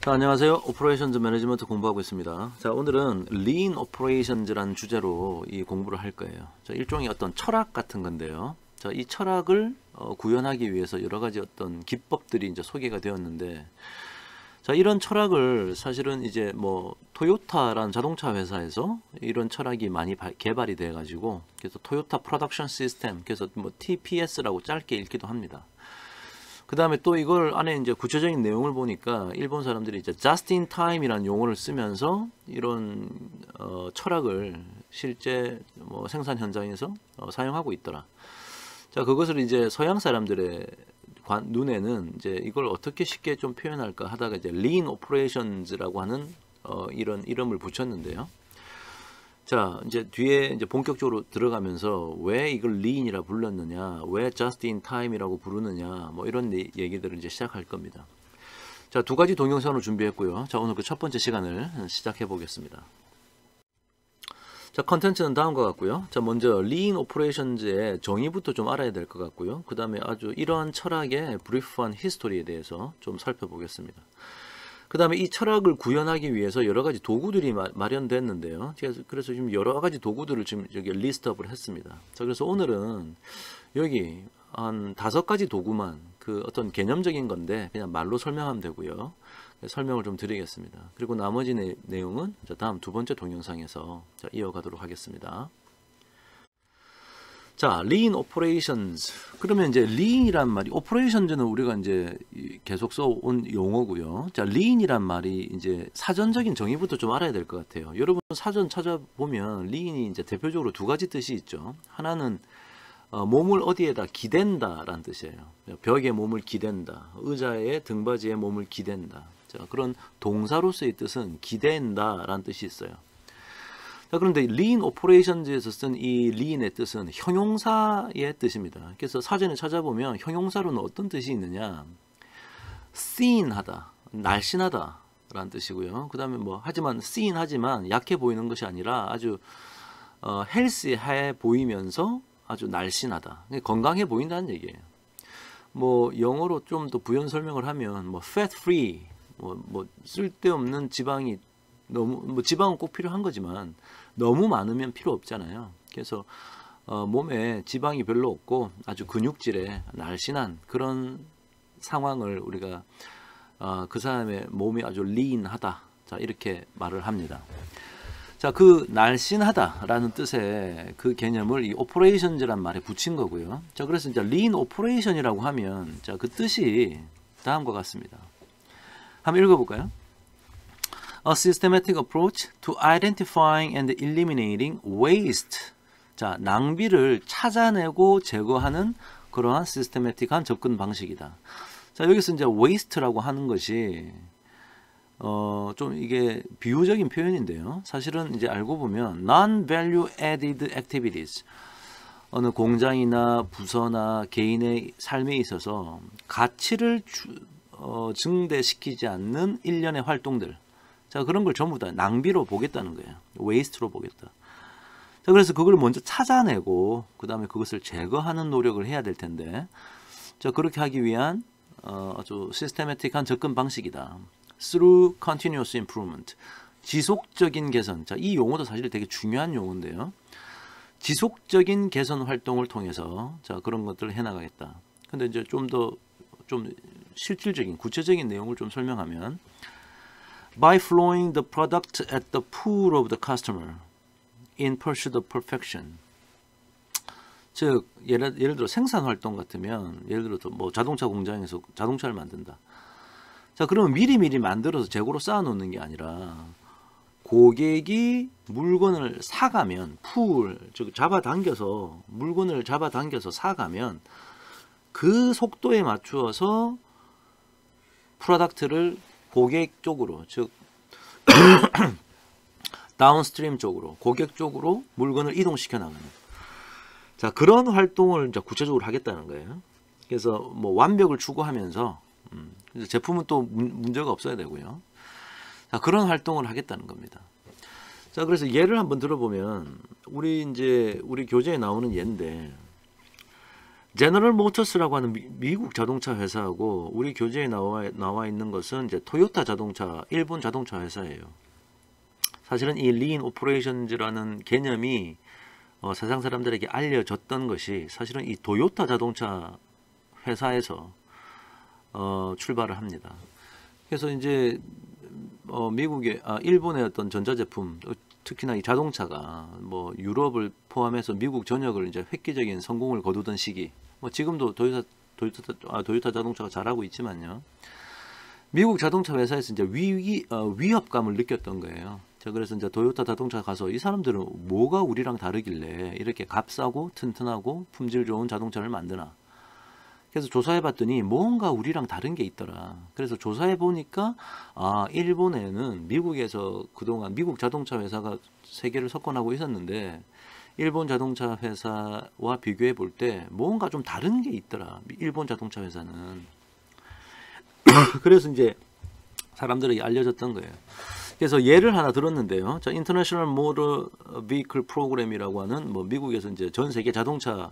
자, 안녕하세요. 오퍼레이션즈 매니지먼트 공부하고 있습니다. 자, 오늘은 Lean Operations라는 주제로 이 공부를 할 거예요. 자, 일종의 어떤 철학 같은 건데요. 자, 이 철학을 구현하기 위해서 여러 가지 어떤 기법들이 이제 소개가 되었는데, 자, 이런 철학을 사실은 이제 뭐 토요타라는 자동차 회사에서 이런 철학이 많이 개발이 돼 가지고, 그래서 토요타 프로덕션 시스템, 그래서 뭐 TPS라고 짧게 읽기도 합니다. 그 다음에 또 이걸 안에 이제 구체적인 내용을 보니까 일본 사람들이 이제 just in time이라는 용어를 쓰면서 이런 철학을 실제 뭐 생산 현장에서 사용하고 있더라. 자, 그것을 이제 서양 사람들의 눈에는 이제 이걸 어떻게 쉽게 좀 표현할까 하다가 이제 lean operations라고 하는 이런 이름을 붙였는데요. 자, 이제 뒤에 이제 본격적으로 들어가면서 왜 이걸 lean이라 불렀느냐, 왜 just in time이라고 부르느냐, 뭐 이런 얘기들을 이제 시작할 겁니다. 자, 두 가지 동영상을 준비했고요. 자, 오늘 그 첫 번째 시간을 시작해 보겠습니다. 자, 컨텐츠는 다음과 같고요. 자, 먼저 lean operations의 정의부터 좀 알아야 될 것 같고요. 그 다음에 아주 이러한 철학의 브리프한 히스토리에 대해서 좀 살펴보겠습니다. 그 다음에 이 철학을 구현하기 위해서 여러 가지 도구들이 마련됐는데요. 그래서 지금 여러 가지 도구들을 지금 여기 리스트업을 했습니다. 자, 그래서 오늘은 여기 한 5가지 도구만 그 어떤 개념적인 건데 그냥 말로 설명하면 되고요. 설명을 좀 드리겠습니다. 그리고 나머지 내용은 다음 두 번째 동영상에서 이어가도록 하겠습니다. 자, lean operations. 그러면 이제 lean이란 말이, operations는 우리가 이제 계속 써온 용어고요. 자, lean이란 말이 이제 사전적인 정의부터 좀 알아야 될 것 같아요. 여러분 사전 찾아보면 lean이 이제 대표적으로 두 가지 뜻이 있죠. 하나는 몸을 어디에다 기댄다라는 뜻이에요. 벽에 몸을 기댄다. 의자에 등받이에 몸을 기댄다. 자, 그런 동사로서의 뜻은 기댄다라는 뜻이 있어요. 자, 그런데 lean operations에서 쓴 이 lean의 뜻은 형용사의 뜻입니다. 그래서 사전에 찾아보면 형용사로는 어떤 뜻이 있느냐, thin하다, 날씬하다 라는 뜻이고요. 그 다음에 뭐 하지만 thin하지만 약해 보이는 것이 아니라 아주 healthy해 보이면서 아주 날씬하다, 건강해 보인다는 얘기예요. 뭐 영어로 좀 더 부연 설명을 하면 뭐 fat free, 뭐 쓸데없는 지방이 너무, 뭐 지방은 꼭 필요한 거지만 너무 많으면 필요 없잖아요. 그래서 몸에 지방이 별로 없고 아주 근육질의 날씬한 그런 상황을 우리가 그 사람의 몸이 아주 lean하다, 자, 이렇게 말을 합니다. 자, 그 날씬하다라는 뜻의 그 개념을 이 operations란 말에 붙인 거고요. 자, 그래서 이제 lean operation이라고 하면 자, 그 뜻이 다음과 같습니다. 한번 읽어볼까요? A systematic approach to identifying and eliminating waste. 자, 낭비를 찾아내고 제거하는 그러한 시스테매틱한 접근 방식이다. 자, 여기서 이제 waste라고 하는 것이 좀 이게 비유적인 표현인데요. 사실은 이제 알고 보면 non-value added activities, 어느 공장이나 부서나 개인의 삶에 있어서 가치를 증대시키지 않는 일련의 활동들, 자, 그런 걸 전부 다 낭비로 보겠다는 거예요. 웨이스트로 보겠다. 자, 그래서 그걸 먼저 찾아내고 그 다음에 그것을 제거하는 노력을 해야 될 텐데, 자, 그렇게 하기 위한 아주 시스테매틱한 접근 방식이다. Through continuous improvement. 지속적인 개선. 자, 이 용어도 사실 되게 중요한 용어인데요. 지속적인 개선 활동을 통해서 자, 그런 것들을 해나가겠다. 근데 이제 좀 실질적인 구체적인 내용을 좀 설명하면, by flowing the product at the pool of the customer in pursuit of perfection. 즉 예를 들어 생산 활동 같으면, 예를 들어서 뭐 자동차 공장에서 자동차를 만든다. 자, 그러면 미리미리 만들어서 재고로 쌓아 놓는 게 아니라 고객이 물건을 사가면, 즉 물건을 잡아당겨서 사가면 그 속도에 맞추어서 프로덕트를 고객 쪽으로, 즉 다운스트림 쪽으로, 고객 쪽으로 물건을 이동시켜 나가는, 자, 그런 활동을 이제 구체적으로 하겠다는 거예요. 그래서 뭐 완벽을 추구하면서 그래서 제품은 또 문제가 없어야 되고요. 자, 그런 활동을 하겠다는 겁니다. 자, 그래서 예를 한번 들어보면 우리 교재에 나오는 예인데, 제너럴 모터스라고 하는 미국 자동차 회사하고 우리 교재에 나와 있는 것은 이제 토요타 자동차, 일본 자동차 회사예요. 사실은 이 리인 오퍼레이션즈라는 개념이 세상 사람들에게 알려졌던 것이 사실은 이 토요타 자동차 회사에서 출발을 합니다. 그래서 이제 일본의 어떤 전자제품, 특히나 이 자동차가 뭐 유럽을 포함해서 미국 전역을 이제 획기적인 성공을 거두던 시기, 뭐 지금도 토요타 자동차가 잘하고 있지만요. 미국 자동차 회사에서 이제 위협감을 느꼈던 거예요. 자, 그래서 이제 토요타 자동차 가서 이 사람들은 뭐가 우리랑 다르길래 이렇게 값싸고 튼튼하고 품질 좋은 자동차를 만드나. 그래서 조사해 봤더니 뭔가 우리랑 다른 게 있더라. 그래서 조사해 보니까 일본에는 미국에서 그동안 미국 자동차 회사가 세계를 석권하고 있었는데 일본 자동차 회사와 비교해 볼 때 뭔가 좀 다른 게 있더라. 일본 자동차 회사는. 그래서 이제 사람들에게 알려졌던 거예요. 그래서 예를 하나 들었는데요. 자, International Motor Vehicle Program이라고 하는 뭐 미국에서 이제 전 세계 자동차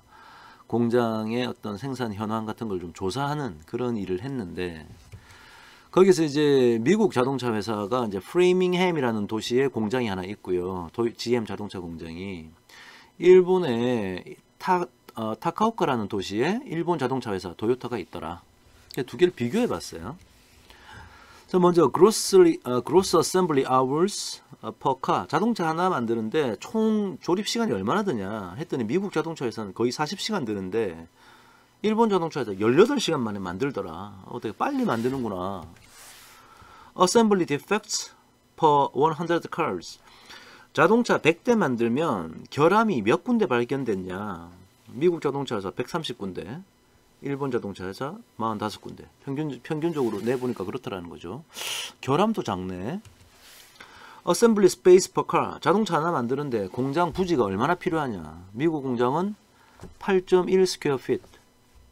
공장의 어떤 생산 현황 같은 걸 좀 조사하는 그런 일을 했는데, 거기서 이제 미국 자동차 회사가 이제 프레이밍햄이라는 도시에 공장이 하나 있고요. GM 자동차 공장이 일본의 타카오카라는 도시에 일본 자동차 회사 토요타가 있더라. 두 개를 비교해 봤어요. 먼저 gross assembly hours per car, 자동차 하나 만드는데 총 조립 시간이 얼마나 드냐 했더니 미국 자동차 회사는 거의 40시간 드는데 일본 자동차 회사 18시간 만에 만들더라. 되게 빨리 만드는구나. assembly defects per 100 cars, 자동차 100대 만들면 결함이 몇 군데 발견됐냐. 미국 자동차 회사 130군데, 일본 자동차 회사 45군데. 평균적으로 내보니까 그렇더라는 거죠. 결함도 작네. Assembly space per car, 자동차 하나 만드는데 공장 부지가 얼마나 필요하냐. 미국 공장은 8.1 square feet,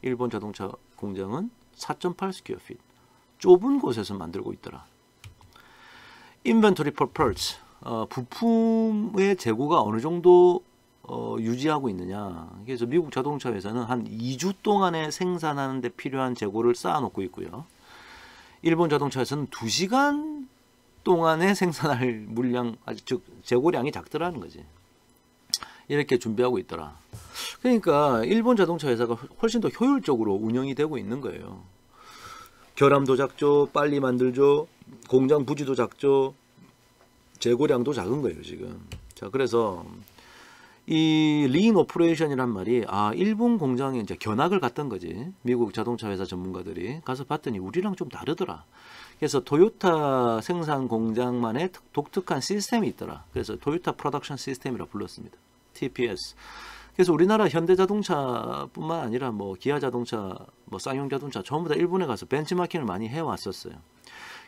일본 자동차 공장은 4.8 square feet. 좁은 곳에서 만들고 있더라. Inventory per parts, 부품의 재고가 어느 정도 유지하고 있느냐. 그래서 미국 자동차 회사는 한 2주 동안에 생산하는 데 필요한 재고를 쌓아놓고 있고요. 일본 자동차 회사는 2시간 동안에 생산할 물량, 즉 재고량이 작더라는 거지. 이렇게 준비하고 있더라. 그러니까 일본 자동차 회사가 훨씬 더 효율적으로 운영이 되고 있는 거예요. 결함도 작죠, 빨리 만들죠, 공장 부지도 작죠, 재고량도 작은 거예요 지금. 자, 그래서 이 리인 오퍼레이션이란 말이 일본 공장에 이제 견학을 갔던 거지. 미국 자동차 회사 전문가들이 가서 봤더니 우리랑 좀 다르더라. 그래서 토요타 생산 공장만의 독특한 시스템이 있더라. 그래서 토요타 프로덕션 시스템이라 불렀습니다. TPS. 그래서 우리나라 현대자동차뿐만 아니라 뭐 기아자동차, 뭐 쌍용자동차 전부 다 일본에 가서 벤치마킹을 많이 해왔었어요.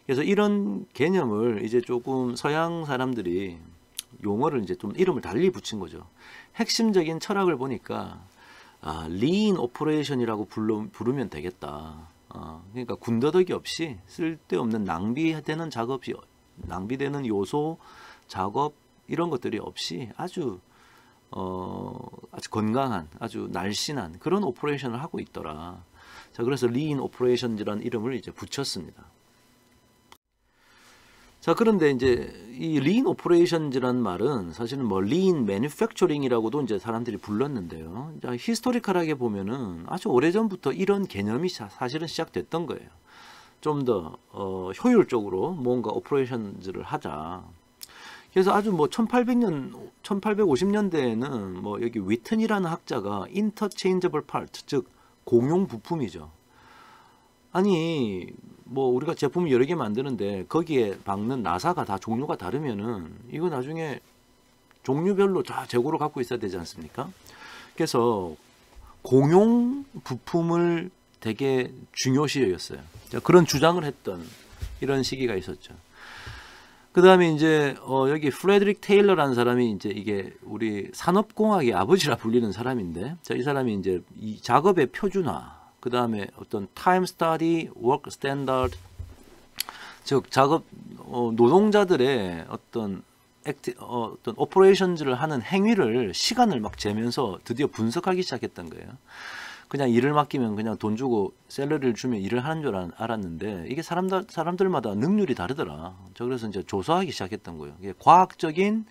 그래서 이런 개념을 이제 조금 서양 사람들이 용어를 이제 좀 이름을 달리 붙인 거죠. 핵심적인 철학을 보니까 리인 오퍼레이션이라고 부르면 되겠다. 그러니까 군더더기 없이 쓸데없는 낭비되는 요소, 작업 이런 것들이 없이 아주 건강한, 아주 날씬한 그런 오퍼레이션을 하고 있더라. 자, 그래서 리인 오퍼레이션이라는 이름을 이제 붙였습니다. 자, 그런데 이제 이 리인 오퍼레이션이라는 말은 사실은 뭐 리인 매니팩처링이라고도 이제 사람들이 불렀는데요. 자, 히스토리컬하게 보면은 아주 오래전부터 이런 개념이 사실은 시작됐던 거예요. 좀 더 효율적으로 뭔가 오퍼레이션을 하자. 그래서 아주 뭐 1850년대에는 뭐 여기 위튼이라는 학자가 interchangeable part, 즉 공용 부품이죠. 아니 뭐 우리가 제품을 여러 개 만드는데 거기에 박는 나사가 다 종류가 다르면은 이거 나중에 종류별로 다 재고로 갖고 있어야 되지 않습니까? 그래서 공용 부품을 되게 중요시 여겼어요. 그런 주장을 했던 이런 시기가 있었죠. 그 다음에 이제 여기 프레드릭 테일러라는 사람이 이제 이게 우리 산업공학의 아버지라 불리는 사람인데, 자, 이 사람이 이제 이 작업의 표준화, 그 다음에 어떤 타임 스터디, 워크 스탠다드, 즉 작업 노동자들의 어떤 오퍼레이션즈를 하는 행위를 시간을 막 재면서 드디어 분석하기 시작했던 거예요. 그냥 일을 맡기면 그냥 돈 주고 샐러리를 주면 일을 하는 줄 알았는데 이게 사람들마다 능률이 다르더라. 저 그래서 이제 조사하기 시작했던 거예요. 이게 과학적인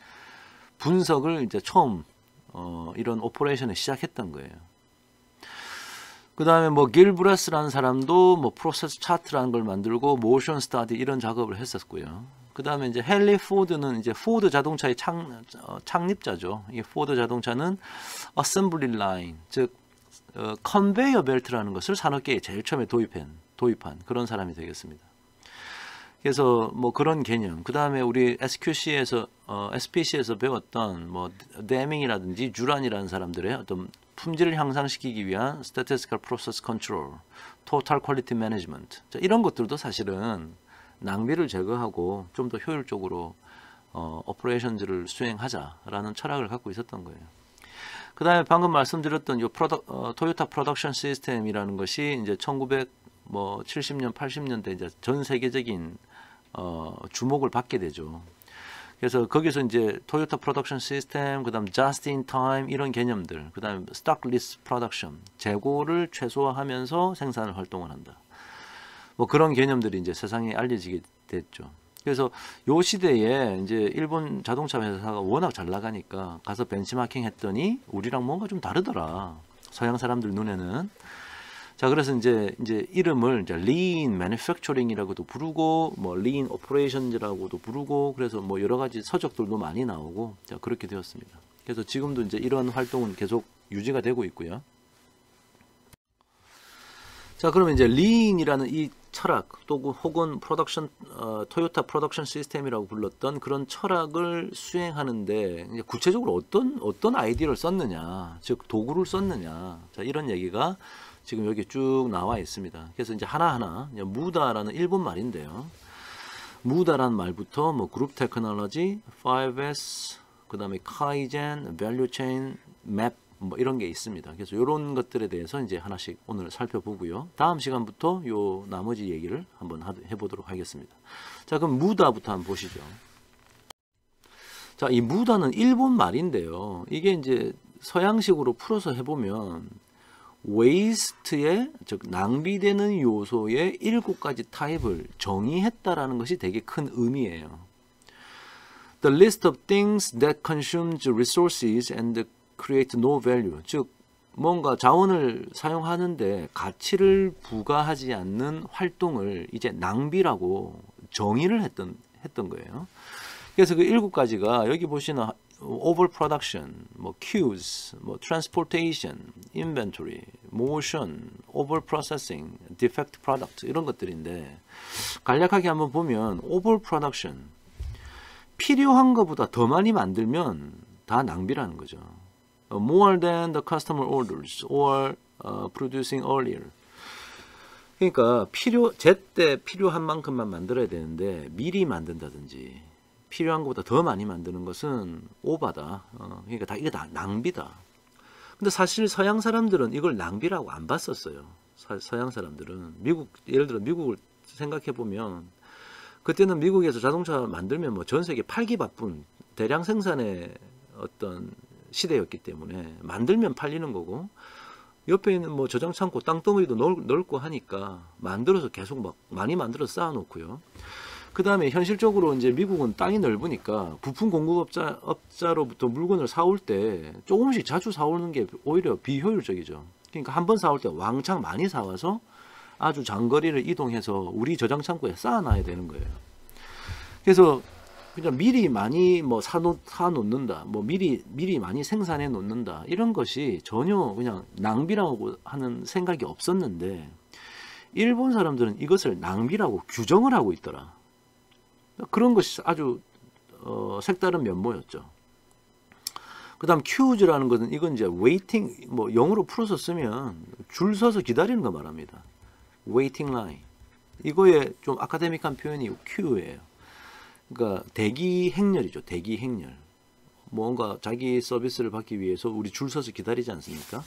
분석을 이제 처음 이런 오퍼레이션을 시작했던 거예요. 그 다음에 뭐 길브레스라는 사람도 뭐 프로세스 차트라는 걸 만들고 모션 스타디 이런 작업을 했었고요. 그 다음에 이제 헨리 포드는 이제 포드 자동차의 창립자죠. 이 포드 자동차는 어셈블리 라인, 즉 컨베이어 벨트라는 것을 산업계에 제일 처음에 도입한 그런 사람이 되겠습니다. 그래서 뭐 그런 개념. 그 다음에 우리 SPC에서 배웠던 뭐 데밍이라든지 주란이라는 사람들의 어떤 품질을 향상시키기 위한 Statistical Process Control, Total Quality Management. 자, 이런 것들도 사실은 낭비를 제거하고 좀 더 효율적으로 오퍼레이션즈를 수행하자라는 철학을 갖고 있었던 거예요. 그 다음에 방금 말씀드렸던 요 토요타 프로덕션 시스템이라는 것이 이제 1970년, 80년대 이제 전 세계적인 주목을 받게 되죠. 그래서 거기서 이제 토요타 프로덕션 시스템, 그다음 just in time 이런 개념들, 그다음 stock list production 재고를 최소화하면서 생산을 활동을 한다. 뭐 그런 개념들이 이제 세상에 알려지게 됐죠. 그래서 요 시대에 이제 일본 자동차 회사가 워낙 잘 나가니까 가서 벤치마킹 했더니 우리랑 뭔가 좀 다르더라. 서양 사람들 눈에는. 자, 그래서 이제 이름을 이제 lean manufacturing이라고도 부르고 뭐 lean operations라고도 부르고 그래서 뭐 여러 가지 서적들도 많이 나오고 자, 그렇게 되었습니다. 그래서 지금도 이제 이런 활동은 계속 유지가 되고 있고요. 자, 그러면 이제 lean이라는 이 철학 또 혹은 토요타 프로덕션 시스템이라고 불렀던 그런 철학을 수행하는데 이제 구체적으로 어떤 아이디어를 썼느냐, 즉 도구를 썼느냐, 자, 이런 얘기가 지금 여기 쭉 나와 있습니다. 그래서 이제 하나하나 무다라는 일본 말인데요. 무다라는 말부터 뭐 그룹 테크놀로지, 5S, 그다음에 카이젠, 밸류 체인, 맵 뭐 이런 게 있습니다. 그래서 이런 것들에 대해서 이제 하나씩 오늘 살펴보고요. 다음 시간부터 요 나머지 얘기를 한번 해보도록 하겠습니다. 자, 그럼 무다부터 한번 보시죠. 자, 이 무다는 일본 말인데요. 이게 이제 서양식으로 풀어서 해보면 웨이스트의 즉 낭비되는 요소의 7가지 타입을 정의했다라는 것이 되게 큰 의미예요. The list of things that consumes resources and create no value. 즉 뭔가 자원을 사용하는데 가치를 부과하지 않는 활동을 이제 낭비라고 정의를 했던 거예요. 그래서 그 7가지가 여기 보시는 overproduction, 뭐 queues, 뭐 transportation, inventory, motion, overprocessing, defect product 이런 것들인데 간략하게 한번 보면 overproduction 필요한 것보다 더 많이 만들면 다 낭비라는 거죠. More than the customer orders or producing earlier. 그러니까 제때 필요한 만큼만 만들어야 되는데 미리 만든다든지 필요한 것보다 더 많이 만드는 것은 오바다. 그러니까 이게 다 낭비다. 근데 사실 서양 사람들은 이걸 낭비라고 안 봤었어요. 서양 사람들은 예를 들어 미국을 생각해 보면 그때는 미국에서 자동차 만들면 뭐 전 세계 팔기 바쁜 대량 생산의 어떤 시대였기 때문에 만들면 팔리는 거고 옆에 있는 뭐 저장 창고 땅덩어리도 넓고 하니까 만들어서 계속 막 많이 만들어서 쌓아놓고요. 그 다음에 현실적으로 이제 미국은 땅이 넓으니까 부품 공급업자로부터 물건을 사올 때 조금씩 자주 사오는 게 오히려 비효율적이죠. 그러니까 한 번 사올 때 왕창 많이 사와서 아주 장거리를 이동해서 우리 저장 창고에 쌓아놔야 되는 거예요. 그래서 그냥 미리 많이 뭐 사놓는다, 뭐 미리 많이 생산해 놓는다 이런 것이 전혀 그냥 낭비라고 하는 생각이 없었는데 일본 사람들은 이것을 낭비라고 규정을 하고 있더라. 그런 것이 아주 색다른 면모였죠. 그다음 queues라는 것은 이건 이제 waiting 뭐 영어로 풀어서 쓰면 줄 서서 기다리는 거 말합니다. waiting line 이거에 좀 아카데믹한 표현이 queue예요. 그러니까 대기 행렬이죠. 대기 행렬. 뭔가 자기 서비스를 받기 위해서 우리 줄 서서 기다리지 않습니까?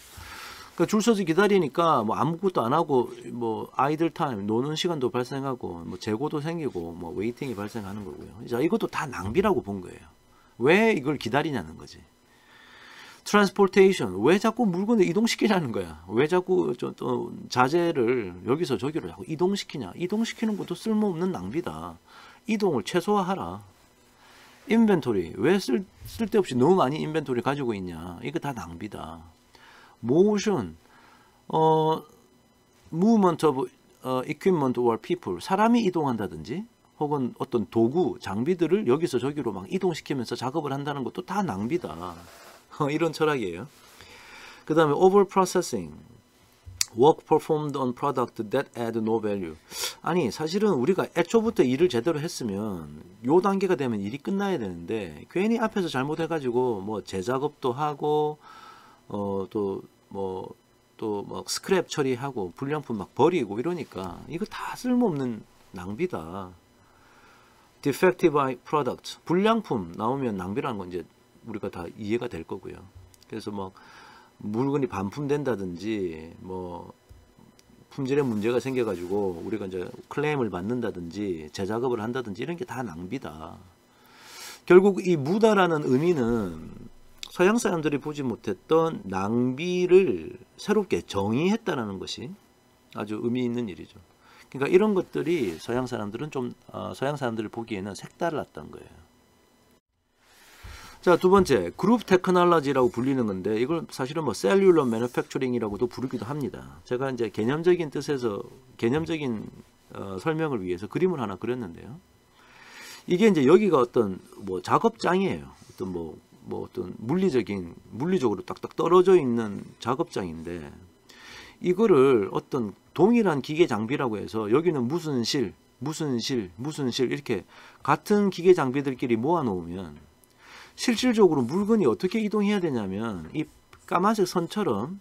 그러니까 줄 서서 기다리니까 뭐 아무것도 안 하고 뭐 아이들 타임 노는 시간도 발생하고 뭐 재고도 생기고 뭐 웨이팅이 발생하는 거고요. 자, 이것도 다 낭비라고 본 거예요. 왜 이걸 기다리냐는 거지. transportation. 왜 자꾸 물건을 이동시키냐는 거야. 왜 자꾸 또 자재를 여기서 저기로 자꾸 이동시키냐. 이동시키는 것도 쓸모없는 낭비다. 이동을 최소화하라. 인벤토리. 왜 쓸데없이 너무 많이 인벤토리 가지고 있냐. 이거 다 낭비다. motion. movement of equipment or people. 사람이 이동한다든지 혹은 어떤 도구, 장비들을 여기서 저기로 막 이동시키면서 작업을 한다는 것도 다 낭비다. 이런 철학이에요. 그 다음에 over processing. work performed on product that add no value. 아니 사실은 우리가 애초부터 일을 제대로 했으면 요 단계가 되면 일이 끝나야 되는데 괜히 앞에서 잘못해가지고 뭐 재작업도 하고 또 뭐 스크랩 처리하고 불량품 막 버리고 이러니까 이거 다 쓸모없는 낭비다. defective product. 불량품 나오면 낭비라는 건 이제 우리가 다 이해가 될 거고요. 그래서 막 물건이 반품된다든지 뭐 품질에 문제가 생겨가지고 우리가 이제 클레임을 받는다든지 재작업을 한다든지 이런 게 다 낭비다. 결국 이 무다라는 의미는 서양 사람들이 보지 못했던 낭비를 새롭게 정의했다라는 것이 아주 의미 있는 일이죠. 그러니까 이런 것들이 서양 사람들은 서양 사람들을 보기에는 색달랐던 거예요. 자, 두 번째, 그룹 테크놀로지라고 불리는 건데 이걸 사실은 뭐 셀룰러 매니팩처링이라고도 부르기도 합니다. 제가 이제 개념적인 뜻에서 개념적인 설명을 위해서 그림을 하나 그렸는데요. 이게 이제 여기가 어떤 뭐 작업장이에요. 어떤 어떤 물리적으로 딱딱 떨어져 있는 작업장인데 이거를 어떤 동일한 기계 장비라고 해서 여기는 무슨 실 이렇게 같은 기계 장비들끼리 모아 놓으면 실질적으로 물건이 어떻게 이동해야 되냐면 이 까만색 선처럼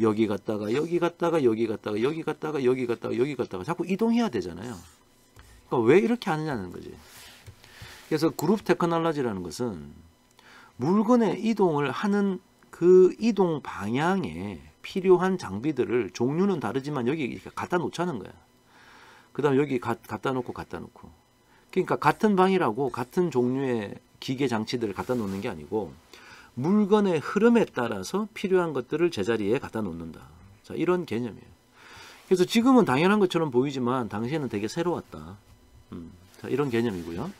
여기 갔다가 여기 갔다가 여기 갔다가 여기 갔다가 여기 갔다가 여기 갔다가 자꾸 이동해야 되잖아요. 그러니까 왜 이렇게 하느냐는 거지. 그래서 그룹 테크놀로지라는 것은 물건의 이동을 하는 그 이동 방향에 필요한 장비들을 종류는 다르지만 여기 이렇게 갖다 놓자는 거야. 그 다음에 여기 갖다 놓고 그러니까 같은 방이라고 같은 종류의 기계 장치들을 갖다 놓는 게 아니고 물건의 흐름에 따라서 필요한 것들을 제자리에 갖다 놓는다. 자, 이런 개념이에요. 그래서 지금은 당연한 것처럼 보이지만 당시에는 되게 새로웠다. 자, 이런 개념이고요.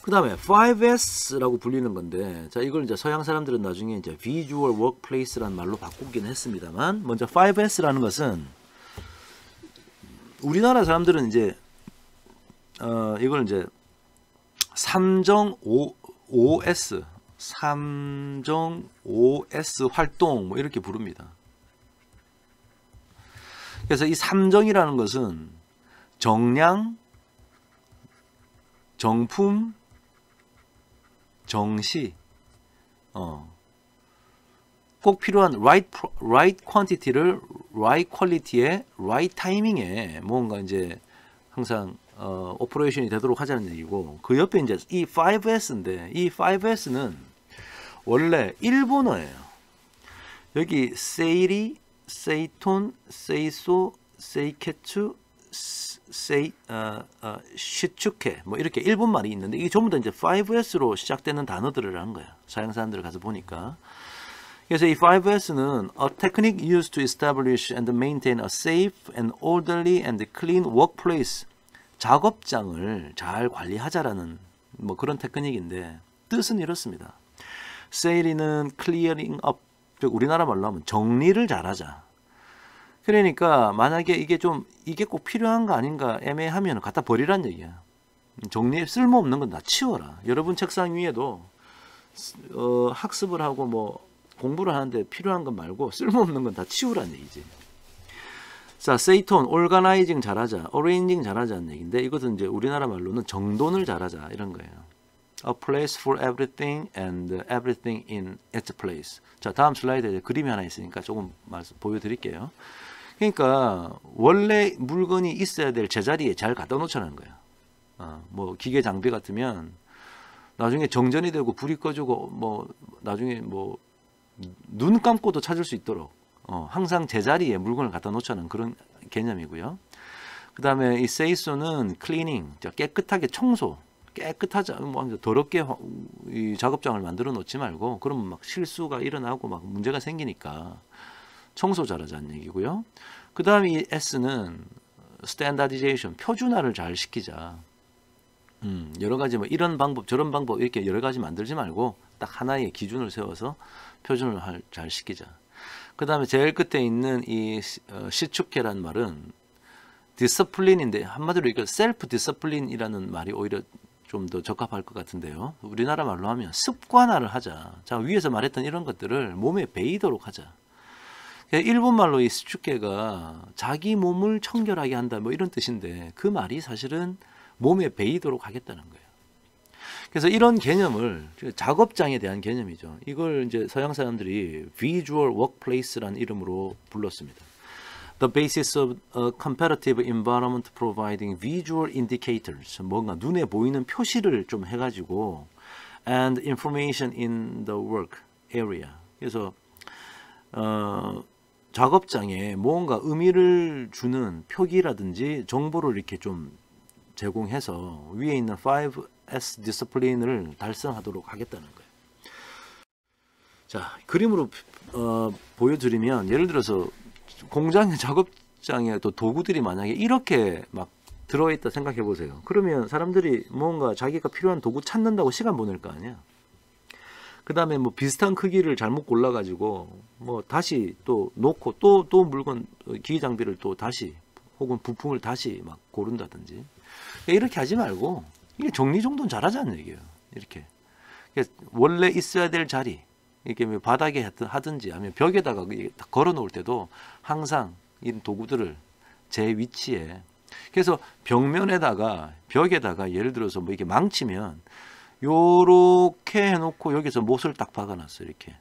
그 다음에 5S라고 불리는 건데, 자, 이걸 이제 서양 사람들은 나중에 이제 Visual Workplace라는 말로 바꾸긴 했습니다만, 먼저 5S라는 것은 우리나라 사람들은 이제 이걸 이제 3정 5S, 3정 5S 활동 뭐 이렇게 부릅니다. 그래서 이 3정이라는 것은 정량, 정품, 정시, 꼭 필요한 right quantity를 right quality에 right timing에 뭔가 이제 항상 오퍼레이션이 되도록 하자는 얘기고, 그 옆에 이제 이 5S인데 이 5S는 원래 일본어예요. 여기 세이리, 세이톤, 세이소, 세이케츠, 시추케 뭐 이렇게 일본 말이 있는데 이게 전부 다 이제 5S로 시작되는 단어들을 한 거야. 서양 사람들 가서 보니까. 그래서 이 5S는 a technique used to establish and maintain a safe and orderly and clean workplace. 작업장을 잘 관리하자라는 뭐 그런 테크닉인데 뜻은 이렇습니다. 세일이는 clearing up, 즉 우리나라 말로 하면 정리를 잘하자. 그러니까 만약에 이게 꼭 필요한 거 아닌가 애매하면 갖다 버리란 얘기야. 정리에 쓸모없는 건 다 치워라. 여러분 책상 위에도 학습을 하고 뭐 공부를 하는데 필요한 건 말고 쓸모없는 건 다 치우란 얘기지. 자, 세이톤, organizing 잘하자, arranging 잘하자는 얘기인데 이것은 이제 우리나라 말로는 정돈을 잘하자 이런 거예요. A place for everything and everything in its place. 자, 다음 슬라이드에 그림이 하나 있으니까 조금 보여드릴게요. 그러니까 원래 물건이 있어야 될 제자리에 잘 갖다 놓자는 거야. 뭐 기계 장비 같으면 나중에 정전이 되고 불이 꺼지고 뭐 나중에 뭐 눈 감고도 찾을 수 있도록 항상 제자리에 물건을 갖다 놓자는 그런 개념이고요. 그 다음에 이 세이소는 클리닝, 깨끗하게 청소, 깨끗하지 뭐 더럽게 이 작업장을 만들어 놓지 말고 그러면 막 실수가 일어나고 막 문제가 생기니까 청소 잘하자는 얘기고요. 그 다음에 이 S는 스탠다디제이션, 표준화를 잘 시키자. 여러 가지 뭐 이런 방법 저런 방법 이렇게 여러 가지 만들지 말고 딱 하나의 기준을 세워서 표준을 잘 시키자. 그 다음에 제일 끝에 있는 이 시축계란 말은 디스플린인데 한마디로 이거 셀프 디스플린이라는 말이 오히려 좀 더 적합할 것 같은데요. 우리나라 말로 하면 습관화를 하자. 자, 위에서 말했던 이런 것들을 몸에 배이도록 하자. 일본 말로 이 시축계가 자기 몸을 청결하게 한다 뭐 이런 뜻인데 그 말이 사실은 몸에 배이도록 하겠다는 거예요. 그래서 이런 개념을 작업장에 대한 개념이죠. 이걸 이제 서양 사람들이 Visual Workplace라는 이름으로 불렀습니다. The basis of a comparative environment providing visual indicators. 뭔가 눈에 보이는 표시를 좀 해가지고 and information in the work area. 그래서 작업장에 뭔가 의미를 주는 표기라든지 정보를 이렇게 좀 제공해서 위에 있는 5S 디스플린을 달성하도록 하겠다는 거예요. 자, 그림으로 보여드리면 예를 들어서 공장의 작업장에 또 도구들이 만약에 이렇게 막 들어있다 생각해 보세요. 그러면 사람들이 뭔가 자기가 필요한 도구 찾는다고 시간 보낼 거 아니야. 그 다음에 뭐 비슷한 크기를 잘못 골라가지고 뭐 다시 또 놓고 또 물건 기계 장비를 또 다시 혹은 부품을 다시 막 고른다든지 이렇게 하지 말고 이게 정리정돈 잘하자는 얘기예요. 이렇게 원래 있어야 될 자리 이렇게 바닥에 하든지 아니면 벽에다가 걸어 놓을 때도 항상 이런 도구들을 제 위치에 그래서 벽면에다가 벽에다가 예를 들어서 뭐 이렇게 망치면 요렇게 해놓고 여기서 못을 딱 박아놨어 이렇게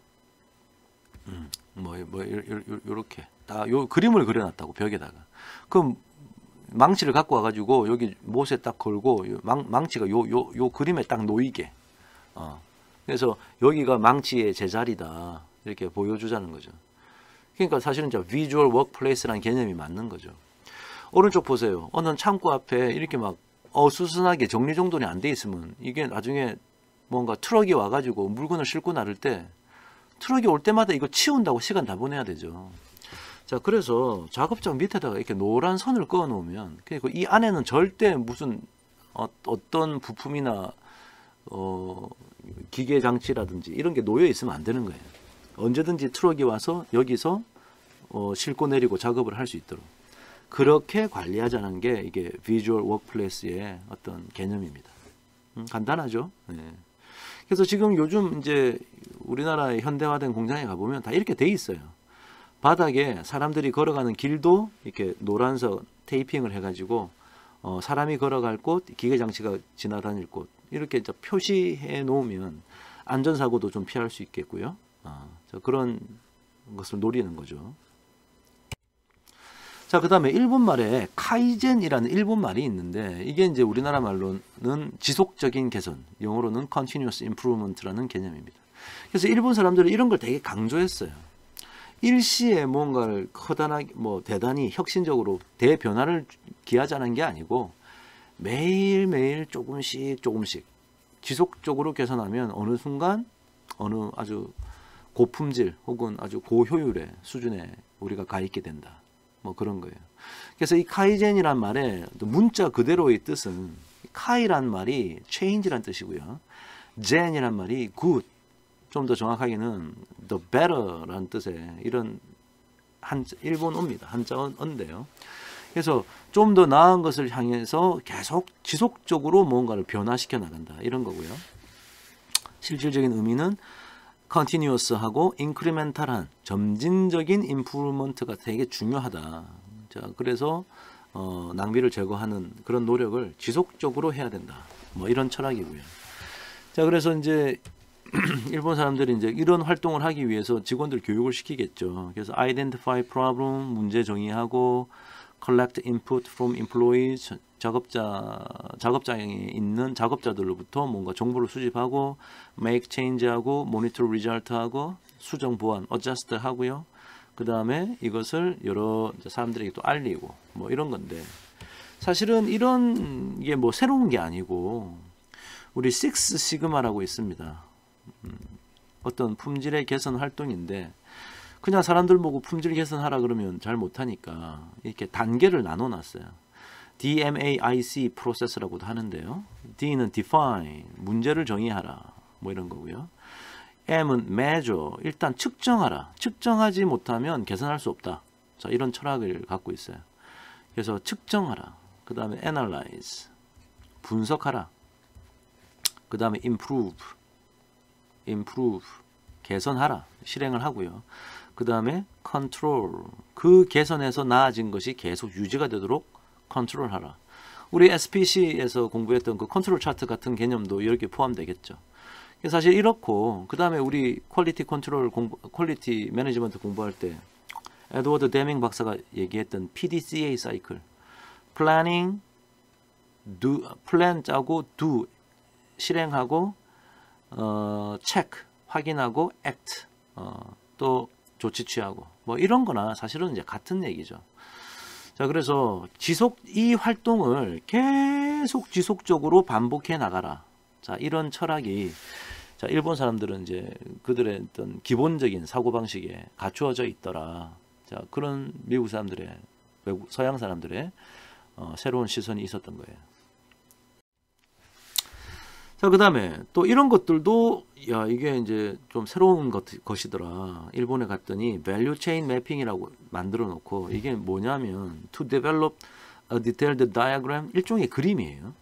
요렇게 딱 요 그림을 그려놨다고 벽에다가 그럼 망치를 갖고 와가지고 여기 못에 딱 걸고 망치가 요 그림에 딱 놓이게 그래서 여기가 망치의 제자리다 이렇게 보여주자는 거죠. 그러니까 사실은 이제 비주얼 워크플레이스라는 개념이 맞는 거죠. 오른쪽 보세요. 어느 창고 앞에 이렇게 막 어수선하게 정리정돈이 안 돼 있으면 이게 나중에 뭔가 트럭이 와가지고 물건을 싣고 나를 때 트럭이 올 때마다 이거 치운다고 시간 다 보내야 되죠. 자, 그래서 작업장 밑에다가 이렇게 노란 선을 그어 놓으면 그리고 이 안에는 절대 무슨 어떤 부품이나 기계 장치라든지 이런 게 놓여 있으면 안 되는 거예요. 언제든지 트럭이 와서 여기서 싣고 내리고 작업을 할 수 있도록 그렇게 관리하자는 게 이게 비주얼 워크플레이스의 어떤 개념입니다. 간단하죠? 네. 그래서 지금 요즘 이제 우리나라의 현대화된 공장에 가보면 다 이렇게 돼 있어요. 바닥에 사람들이 걸어가는 길도 이렇게 노란색 테이핑을 해가지고 사람이 걸어갈 곳, 기계 장치가 지나다닐 곳 이렇게 표시해 놓으면 안전사고도 좀 피할 수 있겠고요. 그런 것을 노리는 거죠. 자, 그 다음에 일본 말에 카이젠이라는 일본 말이 있는데 이게 이제 우리나라 말로는 지속적인 개선, 영어로는 continuous improvement라는 개념입니다. 그래서 일본 사람들은 이런 걸 되게 강조했어요. 일시에 뭔가를 커다랗게 대단히 혁신적으로 대변화를 기하자는 게 아니고 매일매일 조금씩 지속적으로 개선하면 어느 순간 어느 아주 고품질 혹은 아주 고효율의 수준에 우리가 가 있게 된다. 그런 거예요. 그래서 이 카이젠이란 말의 문자 그대로의 뜻은 카이란 말이 change란 뜻이고요. 젠이란 말이 good, 좀 더 정확하게는 the better라는 뜻의 이런 일본어입니다. 한자어인데요. 그래서 좀 더 나은 것을 향해서 계속 지속적으로 뭔가를 변화시켜 나간다 이런 거고요. 실질적인 의미는 continuous하고 incremental한 점진적인 improvement가 되게 중요하다. 자, 그래서 낭비를 제거하는 그런 노력을 지속적으로 해야 된다. 이런 철학이고요. 자, 그래서 이제 일본 사람들이 이제 이런 활동을 하기 위해서 직원들 교육을 시키겠죠. 그래서 identify problem 문제 정의하고 collect input from employees 작업장에 있는 작업자들로부터 뭔가 정보를 수집하고 make change하고 monitor result하고 수정 보완 adjust 하고요. 그 다음에 이것을 여러 사람들에게 또 알리고 이런 건데 사실은 이런 게 새로운 게 아니고 우리 식스 시그마라고 있습니다. 어떤 품질의 개선 활동인데 그냥 사람들 보고 품질 개선하라 그러면 잘 못하니까 이렇게 단계를 나눠 놨어요. DMAIC 프로세스라고도 하는데요. D는 define, 문제를 정의하라, 뭐 이런 거고요. M은 measure, 일단 측정하라. 측정하지 못하면 개선할 수 없다. 자, 이런 철학을 갖고 있어요. 그래서 측정하라. 그 다음에 analyze, 분석하라. 그 다음에 improve, 개선하라. 실행을 하고요. 그 다음에 control, 그 개선에서 나아진 것이 계속 유지가 되도록 컨트롤하라. 우리 SPC에서 공부했던 그 컨트롤 차트 같은 개념도 이렇게 포함되겠죠. 사실 이렇고 그 다음에 우리 퀄리티 컨트롤 퀄리티 매니지먼트 공부할 때 에드워드 데밍 박사가 얘기했던 PDCA 사이클, 플래닝, 플랜 짜고 do, 실행하고 체크, 확인하고 액트, 또 조치 취하고 뭐 이런 거나 사실은 이제 같은 얘기죠. 자, 그래서 이 활동을 계속 지속적으로 반복해 나가라. 자, 이런 철학이, 자, 일본 사람들은 이제 그들의 어떤 기본적인 사고방식에 갖추어져 있더라. 자, 그런 미국 사람들의, 서양 사람들의 새로운 시선이 있었던 거예요. 자, 그 다음에 또 이런 것들도, 야, 이게 이제 좀 새로운 것이더라. 일본에 갔더니 value chain mapping이라고 만들어 놓고, 이게 뭐냐면 to develop a detailed diagram, 일종의 그림이에요.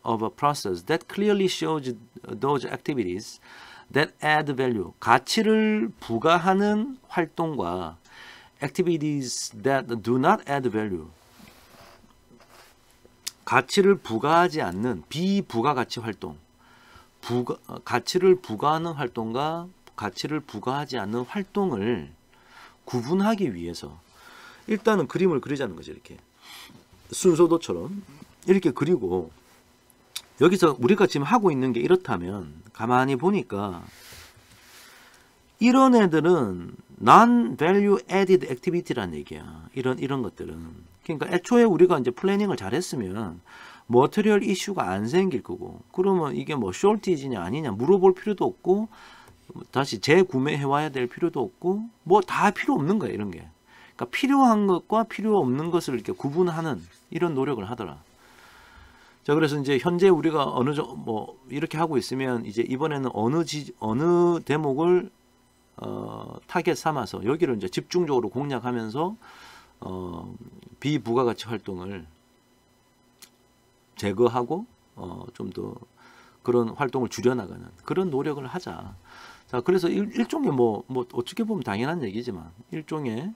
of a process that clearly shows those activities that add value, 가치를 부과하는 활동과 activities that do not add value, 가치를 부과하지 않는 비부가가치 활동, 가치를 부과하는 활동과 가치를 부과하지 않는 활동을 구분하기 위해서 일단은 그림을 그리자는 거죠. 이렇게 순서도처럼 이렇게 그리고, 여기서 우리가 지금 하고 있는 게 이렇다면 가만히 보니까 이런 애들은 non-value added activity라는 얘기야. 이런 것들은. 그러니까 애초에 우리가 이제 플래닝을 잘했으면 머티리얼 이슈가 안 생길 거고, 그러면 이게 뭐 숄티지냐 아니냐 물어볼 필요도 없고, 다시 재구매해 와야 될 필요도 없고, 뭐 다 필요 없는 거야, 이런 게. 그러니까 필요한 것과 필요 없는 것을 이렇게 구분하는 이런 노력을 하더라. 자, 그래서 이제 현재 우리가 뭐 이렇게 하고 있으면 이제 이번에는 어느 대목을 타겟 삼아서 여기를 이제 집중적으로 공략하면서 비부가가치 활동을 제거하고 좀 더 그런 활동을 줄여나가는 그런 노력을 하자. 자, 그래서 일종의 뭐 어떻게 보면 당연한 얘기지만 일종의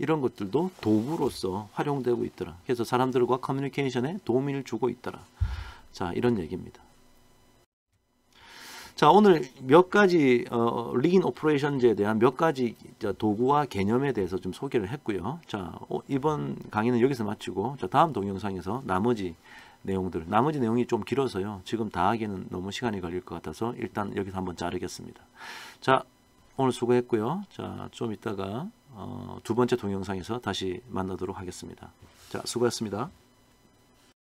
이런 것들도 도구로서 활용되고 있더라. 그래서 사람들과 커뮤니케이션에 도움을 주고 있더라. 자, 이런 얘기입니다. 자, 오늘 몇 가지 린 오퍼레이션즈에 대한 몇 가지 도구와 개념에 대해서 좀 소개를 했고요. 자, 이번 강의는 여기서 마치고, 자, 다음 동영상에서 나머지 내용이 좀 길어서요. 지금 다 하기에는 너무 시간이 걸릴 것 같아서 일단 여기서 한번 자르겠습니다. 자, 오늘 수고했고요. 자, 좀 이따가 두 번째 동영상에서 다시 만나도록 하겠습니다. 자, 수고했습니다.